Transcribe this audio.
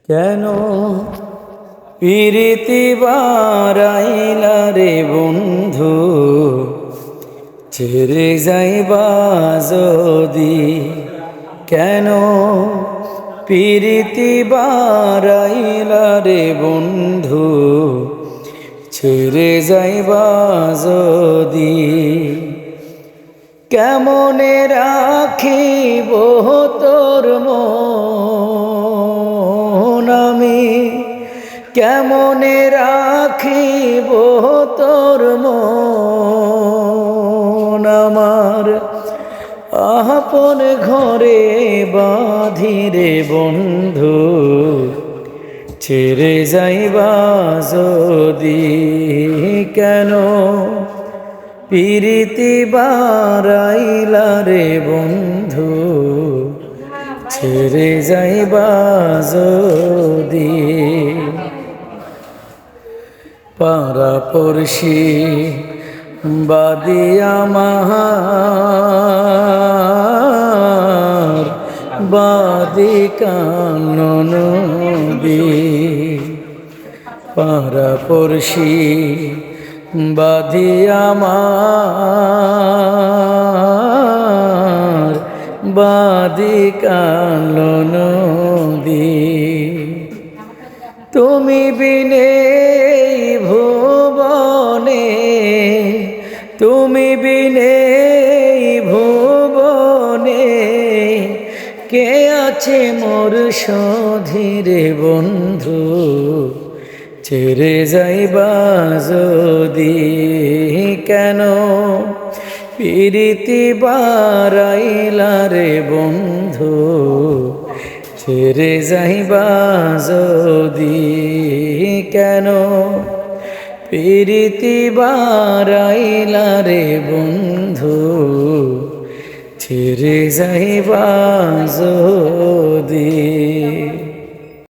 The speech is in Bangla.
কেন প্রীতি বারাইলা রে বন্ধু, ছেড়ে যাইবা যদি? কেন প্রীতি বারাইলা রে বন্ধু, ছেড়ে যাইবা যদি? কেমনে রাখিব তোর মন আমি, কেমনে রাখিব তোর মন আমার? আপন ঘরে বাঁধিরে বন্ধু, ছেড়ে যাইবা যদি? কেন প্রীতি বারাইলা রে বন্ধু, ছেড়ে যাইবা যদি? পাড়া পড়শি বাদি আমার, বাদি কানন নদী। পাড়া পড়শি বাদি আমার, বাদি কানন নদী। তুমি বিনে ভুবনে, তুমি বিনে ভুবনে, কে আছে মোর সধীরে বন্ধু? ছেড়ে যাইবা যদি? কেন প্রীতি বারাইলা রে বন্ধু, ছেড়ে যাইবা যদি? কেন প্রীতি বারাইলা রে বন্ধু, ছেড়ে যাইবা যদি?